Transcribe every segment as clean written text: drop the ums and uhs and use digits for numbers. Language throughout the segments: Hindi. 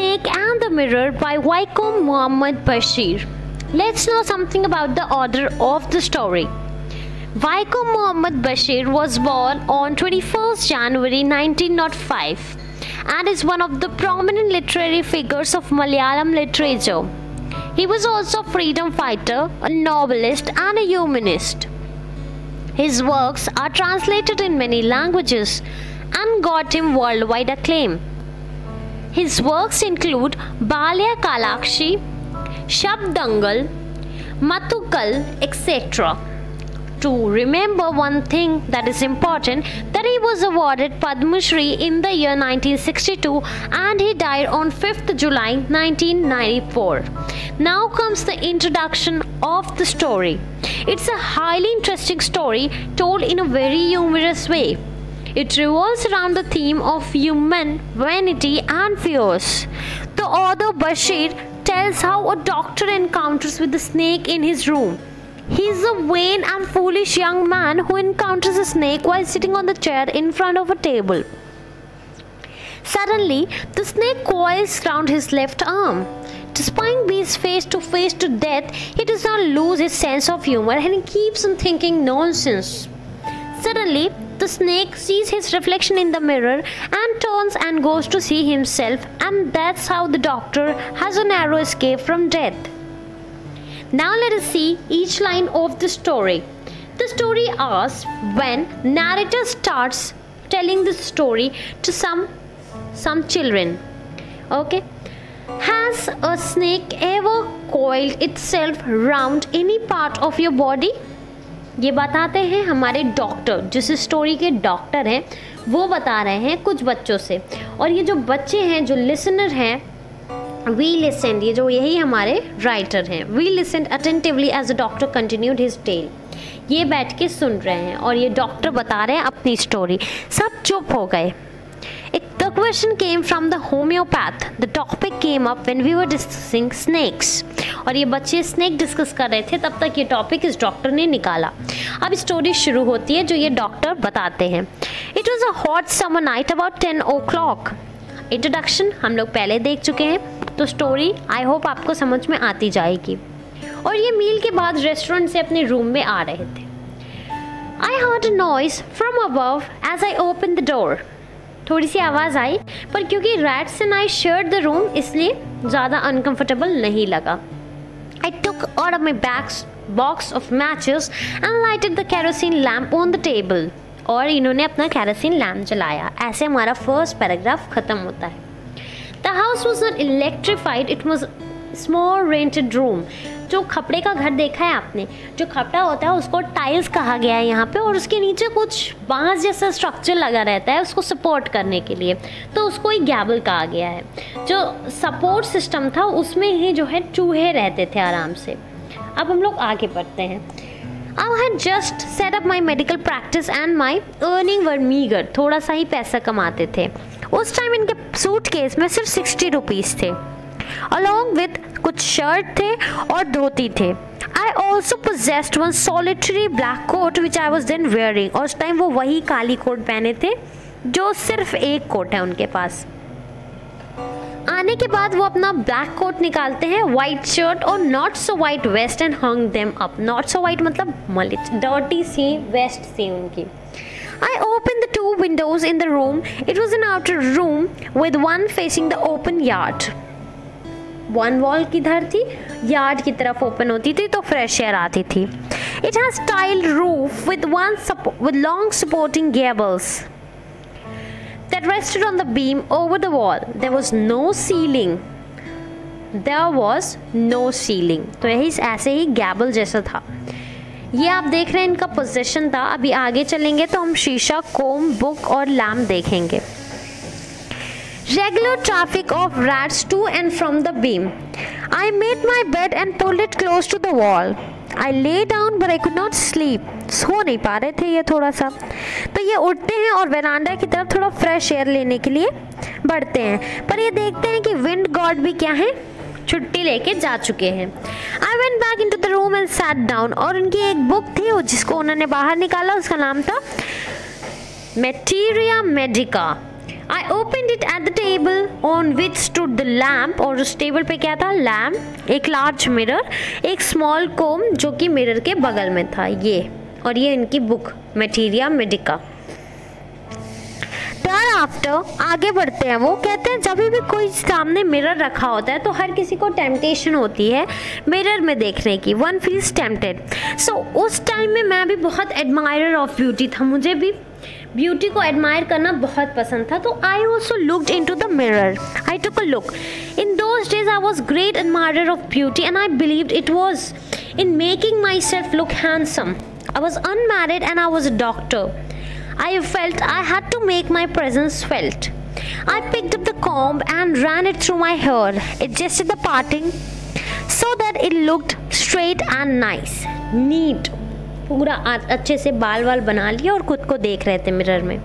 Snake and the Mirror by Waikom Muhammad Bashir. Let's know something about the order of the story. Waikom Muhammad Bashir was born on 21st January 1905 and is one of the prominent literary figures of Malayalam literature. He was also a freedom fighter, a novelist and a humanist. His works are translated in many languages and got him worldwide acclaim. His works include Balya Kalakshi, Shabdangal, Matukal, etc. To remember one thing that is important, that he was awarded Padma Shri in the year 1962 and he died on 5th July 1994. Now comes the introduction of the story. It's a highly interesting story told in a very humorous way. It revolves around the theme of human vanity and fears. The author Bashir tells how a doctor encounters with a snake in his room. He is a vain and foolish young man who encounters a snake while sitting on the chair in front of a table. Suddenly, the snake coils round his left arm. Despite being face to death, he does not lose his sense of humor and he keeps on thinking nonsense. Suddenly, the snake sees his reflection in the mirror and turns and goes to see himself, and that's how the doctor has a narrow escape from death. Now let us see each line of the story. The story asks when narrator starts telling the story to some children. Okay. Has a snake ever coiled itself round any part of your body? ये बताते हैं हमारे डॉक्टर, जिस स्टोरी के डॉक्टर हैं वो बता रहे हैं कुछ बच्चों से, और ये जो बच्चे हैं जो लिसनर हैं, वी लिसन, ये जो यही हमारे राइटर हैं, we listen attentively as a doctor continued his tale, ये बैठ के सुन रहे हैं और ये डॉक्टर बता रहे हैं अपनी स्टोरी। सब चुप हो गए। The question came from the homeopath. The topic came up when we were discussing snakes. और ये बच्चे स्नेक डिस्कस कर रहे थे, तब तक ये टॉपिक इस डॉक्टर ने निकाला। अब स्टोरी शुरू होती है जो ये डॉक्टर बताते हैं। It was a hot summer night about 10 o'clock. Introduction हम लोग पहले देख चुके हैं, तो स्टोरी आई होप आपको समझ में आती जाएगी। और ये मील के बाद रेस्टोरेंट से अपने रूम में आ रहे थे। I heard a noise from above as I opened the door. थोड़ी सी आवाज़ आई, पर क्योंकि rats and I shared the room इसलिए ज़्यादा अनकंफर्टेबल नहीं लगा। I took out of my box of matches and lighted the kerosene lamp on the table. और इन्होंने अपना केरोसिन लैम्प जलाया। ऐसे हमारा फर्स्ट पैराग्राफ ख़त्म होता है। The house was not electrified, it was small rented room. जो खपड़े का घर देखा है आपने, जो खपड़ा होता है उसको टाइल्स कहा गया है यहाँ पे, और उसके नीचे कुछ बांस जैसा स्ट्रक्चर लगा रहता है उसको सपोर्ट करने के लिए, तो उसको एक गैबल कहा गया है। जो सपोर्ट सिस्टम था उसमें ही जो है चूहे रहते थे आराम से। अब हम लोग आगे बढ़ते हैं। I had just set up my medical practice and my earning were meager. थोड़ा सा ही पैसा कमाते थे। उस टाइम इनके सूटकेस में सिर्फ 60 रुपीज़ थे, along with कुछ शर्ट थे और धोती थे। I also possessed one solitary black coat which I was then wearing. और उस टाइम वो वही काली कोट पहने थे जो सिर्फ एक कोट है उनके पास। आने के बाद वो अपना ब्लैक कोट निकालते हैं, वाइट शर्ट और not so white vest and hung them up. Not so white मतलब मलिच डर्टी सी वेस्ट थी उनकी। I opened the two windows in the room. It was an outer room with one facing the open yard. One wall किधर थी, यार्ड की तरफ ओपन होती थी तो फ्रेश एयर आती थी। It has tiled roof with long supporting gables that rested on the beam over the wall. There was no ceiling, तो यही ऐसे ही गैबल जैसा था। ये आप देख रहे हैं इनका पोजीशन था। अभी आगे चलेंगे तो हम शीशा, कोम, बुक और लैम्प देखेंगे। Regular traffic of rats to and from the beam. I made my bed and pulled it close to the wall. I lay down but I could not sleep. सो नहीं पा रहे थे ये थोड़ा सा, तो ये उठते हैं और वेरांडा की तरफ थोड़ा फ्रेश एयर लेने के लिए बढ़ते हैं, पर ये देखते हैं कि विंड गॉड भी क्या है, छुट्टी लेके जा चुके हैं। I went back into the room and sat down. और उनकी एक बुक थी जिसको उन्होंने बाहर निकाला, उसका नाम था Materia Medica. I opened it at the table on which stood the lamp, और उस टेबल पे क्या था? लैम्प, एक लार्ज मिरर, एक स्मॉल कोम जो कि मिरर के बगल में था, ये, और ये इनकी बुक मटीरिया मेडिका। आफ्टर आगे बढ़ते हैं, वो कहते हैं जब भी कोई सामने मिरर रखा होता है तो हर किसी को टेम्पटेशन होती है मिरर में देखने की, वन फील्स टेम्पटेड। सो उस टाइम में मैं भी बहुत एडमायरर ऑफ ब्यूटी था, मुझे भी ब्यूटी को एडमायर करना बहुत पसंद था, तो I also looked into the mirror, I took a look. In those days I was great admirer of beauty and I believed it was in making myself look handsome. I was unmarried and I was a doctor. I felt I had to make my presence felt. I picked up the comb and ran it through my hair, adjusted the parting so that it looked straight and nice. Neat. पूरा अच्छे से बाल वाल बना लिया और खुद को देख रहे थे मिरर में।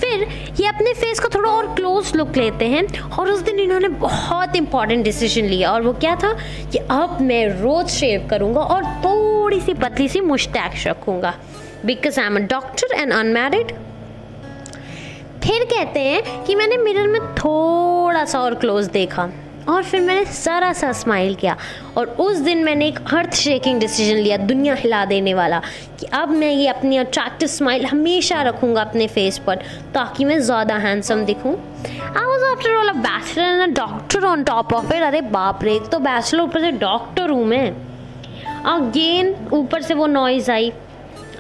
फिर ये अपने फेस को थोड़ा और क्लोज लुक लेते हैं, और उस दिन इन्होंने बहुत इंपॉर्टेंट डिसीजन लिया, और वो क्या था कि अब मैं रोज शेव करूँगा और थोड़ी सी पतली सी मुस्टैच रखूँगा, because I am a doctor and unmarried. फिर कहते हैं कि मैंने मिरर में थोड़ा सा और क्लोज देखा और फिर मैंने ज़रा सा स्माइल किया, और उस दिन मैंने एक अर्थ शेकिंग डिसीजन लिया, दुनिया हिला देने वाला, कि अब मैं ये अपनी अट्रैक्टिव स्माइल हमेशा रखूँगा अपने फेस पर ताकि मैं ज़्यादा हैंडसम दिखूँ। I was after all a bachelor and a doctor on top of it. अरे बाप रे, एक तो बैचलर ऊपर से डॉक्टर हूँ मैं। अगेन ऊपर से वो noise I.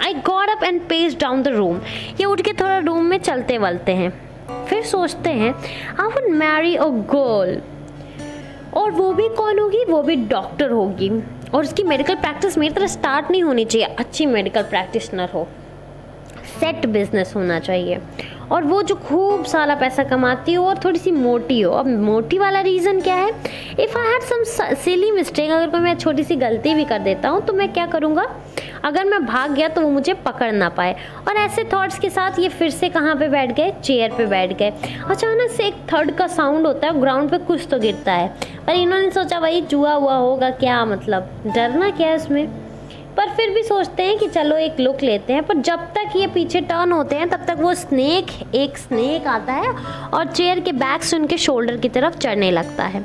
I got up and paced down the room. ये उठ के थोड़ा रूम में चलते वलते हैं, फिर सोचते हैं I would marry a girl, और वो भी कौन होगी? वो भी डॉक्टर होगी, और उसकी मेडिकल प्रैक्टिस मेरी तरह स्टार्ट नहीं होनी चाहिए, अच्छी मेडिकल प्रैक्टिशनर हो, सेट बिजनेस होना चाहिए, और वो जो खूब सारा पैसा कमाती हो और थोड़ी सी मोटी हो। अब मोटी वाला रीज़न क्या है? If I had some silly mistake, अगर कोई मैं छोटी सी गलती भी कर देता हूँ तो मैं क्या करूँगा, अगर मैं भाग गया तो वो मुझे पकड़ ना पाए। और ऐसे थॉट्स के साथ ये फिर से कहाँ पे बैठ गए? चेयर पे बैठ गए। अचानक से एक थर्ड का साउंड होता है, ग्राउंड पे कुछ तो गिरता है, पर इन्होंने सोचा भाई जुआ हुआ होगा, क्या मतलब, डरना क्या है उसमें। पर फिर भी सोचते हैं कि चलो एक लुक लेते हैं। पर जब तक ये पीछे टर्न होते हैं तब तक वो एक स्नेक आता है और चेयर के बैक से उनके शोल्डर की तरफ चढ़ने लगता है।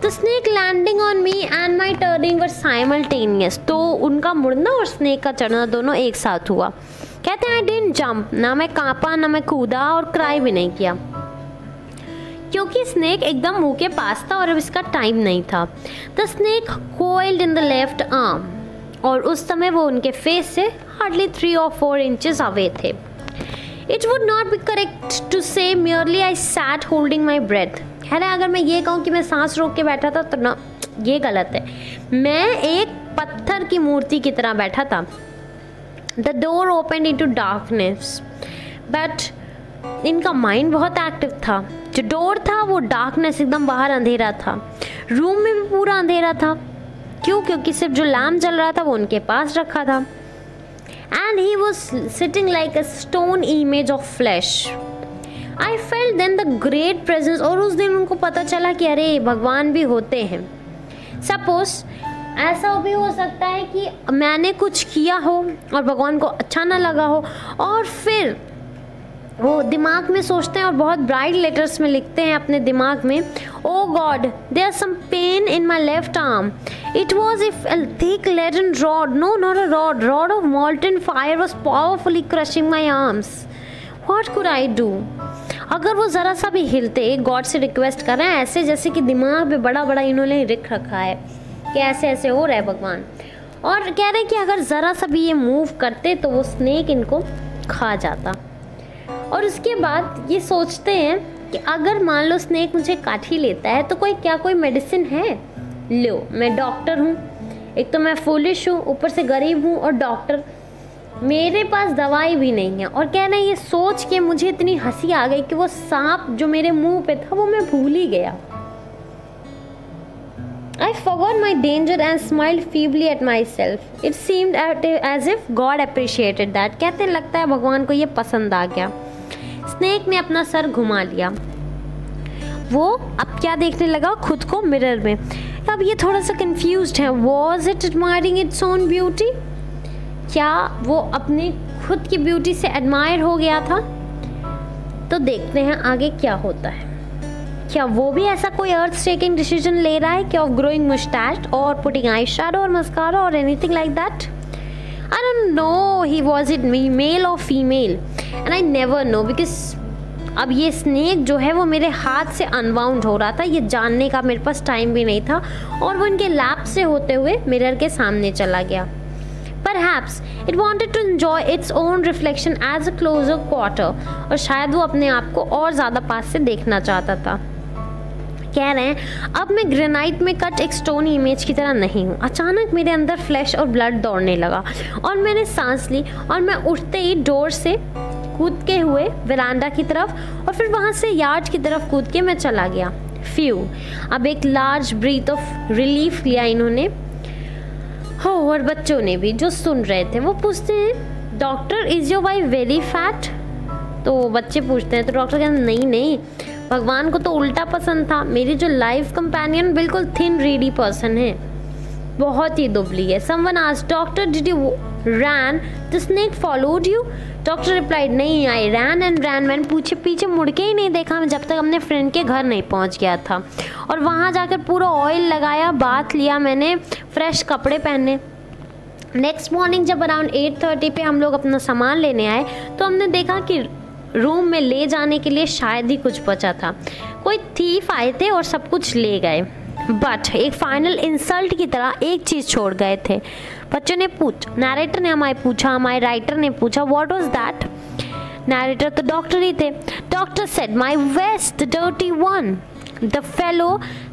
The snake landing on me and my turning were simultaneous. तो उनका मुड़ना और स्नेक का चढ़ना दोनों एक साथ हुआ। कहते हैं आई डिडंट जंप, ना मैं कांपा ना मैं कूदा और क्राई भी नहीं किया, क्योंकि स्नेक एकदम मुंह के पास था और अब इसका टाइम नहीं था। The snake coiled in the left arm, और उस समय वो उनके फेस से हार्डली 3 or 4 इंचेस अवे थे। It would not be correct to say merely I sat holding my breath. है ना, अगर मैं ये कहूँ कि मैं सांस रोक के बैठा था तो ना, ये गलत है। मैं एक पत्थर की मूर्ति की तरह बैठा था। The door open into darkness, but इनका माइंड बहुत एक्टिव था। जो डोर था वो डार्कनेस, एकदम बाहर अंधेरा था, रूम में भी पूरा अंधेरा था। क्यों? क्योंकि सिर्फ जो लैम्प जल रहा था वो उनके पास रखा था। And he was sitting like a stone image of flash. I felt then the great presence, और उस दिन उनको पता चला कि अरे भगवान भी होते हैं। सपोज ऐसा भी हो सकता है कि मैंने कुछ किया हो और भगवान को अच्छा ना लगा हो, और फिर वो दिमाग में सोचते हैं और बहुत ब्राइट लेटर्स में लिखते हैं अपने दिमाग में, oh God there are some pain in my left arm. It was if a thick leaden rod, no not a rod of molten fire was powerfully crushing my arms. What could I do? अगर वो ज़रा सा भी हिलते, गॉड से रिक्वेस्ट कर रहे हैं, ऐसे जैसे कि दिमाग पे बड़ा बड़ा इन्होंने लिख रखा है कि ऐसे ऐसे हो रहा है भगवान, और कह रहे हैं कि अगर ज़रा सा भी ये मूव करते तो वो स्नेक इनको खा जाता। और उसके बाद ये सोचते हैं कि अगर मान लो स्नेक मुझे काट ही लेता है तो कोई मेडिसिन है? लो, मैं डॉक्टर हूँ, एक तो मैं फूलिश हूँ, ऊपर से गरीब हूँ और डॉक्टर, मेरे पास दवाई भी नहीं है। और कह रहे हैं, ये सोच के मुझे इतनी हंसी आ गई कि वो सांप जो मेरे मुंह पे था वो मैं भूल ही गया। I forgot my danger and smiled feebly at myself. It seemed as if God appreciated that. कहते हैं लगता है भगवान को ये पसंद आ गया। स्नेक ने अपना सर घुमा लिया। वो अब क्या देखने लगा? खुद को मिरर में। अब ये थोड़ा सा कंफ्यूज्ड है। Was it admiring its own beauty? क्या वो अपनी खुद की ब्यूटी से एडमायर हो गया था? तो देखते हैं आगे क्या होता है। क्या वो भी ऐसा कोई अर्थ टेकिंग डिसीजन ले रहा है क्या, ऑफ ग्रोइंग मुस्टैच और पुटिंग आई शैडो और मस्कारा और anything like that? I don't know he was it male or female and I never know because अब ये स्नेक जो है वो मेरे हाथ से अनबाउंड हो रहा था, ये जानने का मेरे पास टाइम भी नहीं था और वो इनके लैप से होते हुए मिरर के सामने चला गया। Perhaps it wanted to enjoy its own reflection as a closer quarter और शायद वो अपने आप को और ज़्यादा पास से देखना चाहता था। कह रहे हैं अब मैं ग्रेनाइट में कट एक स्टोन इमेज की तरह नहीं हूँ। अचानक मेरे अंदर फ्लैश और ब्लड दौड़ने लगा और मैंने सांस ली और मैं उठते ही डोर से कूद के हुए वरांडा की तरफ और फिर वहाँ से यार्ड की तरफ कूद के मैं चला गया। फ्यू, अब एक लार्ज ब्रीथ ऑफ रिलीफ लिया इन्होंने। हो, और बच्चों ने भी जो सुन रहे थे वो पूछते हैं doctor is your wife very fat? तो बच्चे पूछते हैं तो डॉक्टर कहते हैं नहीं नहीं, भगवान को तो उल्टा पसंद था, मेरी जो लाइफ कंपेनियन बिल्कुल थिन रीडी पर्सन है, बहुत ही दुबली है। Someone asked doctor did you run the snake followed you? Doctor replied नहीं, आई रैन एंड रैन, मैंने पीछे मुड़ के ही नहीं देखा मैं जब तक अपने फ्रेंड के घर नहीं पहुंच गया था और वहां जाकर पूरा ऑयल लगाया, बाथ लिया मैंने, फ्रेश कपड़े पहने। नेक्स्ट मॉर्निंग जब अराउंड 8:30 पे हम लोग अपना सामान लेने आए तो हमने देखा कि रूम में ले जाने के लिए शायद ही कुछ बचा था। कोई थीफ आए थे और सब कुछ ले गए, बट एक फाइनल इंसल्ट की तरह एक चीज़ छोड़ गए थे। बच्चों ने नैरेटर ने हमारे पूछा, हमारे राइटर ने पूछा व्हाट वाज दैट? नैरेटर तो डॉक्टर ही थे। Doctor said my vest the dirty one. The fellow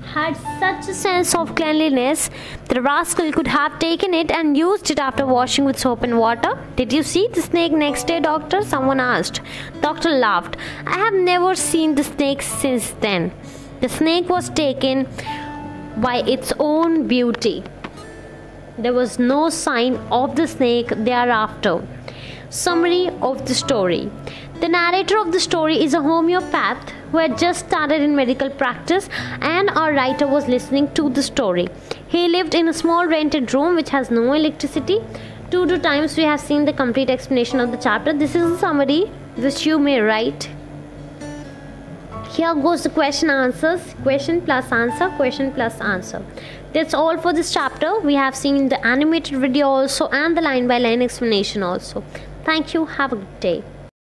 had such a sense of cleanliness, the rascal could have taken it and used it after washing with soap and water. Did you see the snake next day, doctor? Someone asked. Doctor laughed. I have never seen the snake since then. The snake was taken by its own beauty. There was no sign of the snake thereafter. Summary of the story. The narrator of the story is a homeopath who had just started in medical practice, and our writer was listening to the story. He lived in a small rented room which has no electricity. 2 times we have seen the complete explanation of the chapter. This is a summary which you may write. Here goes the question answers, question plus answer, question plus answer. That's all for this chapter. We have seen the animated video also and the line by line explanation also. Thank you. Have a good day.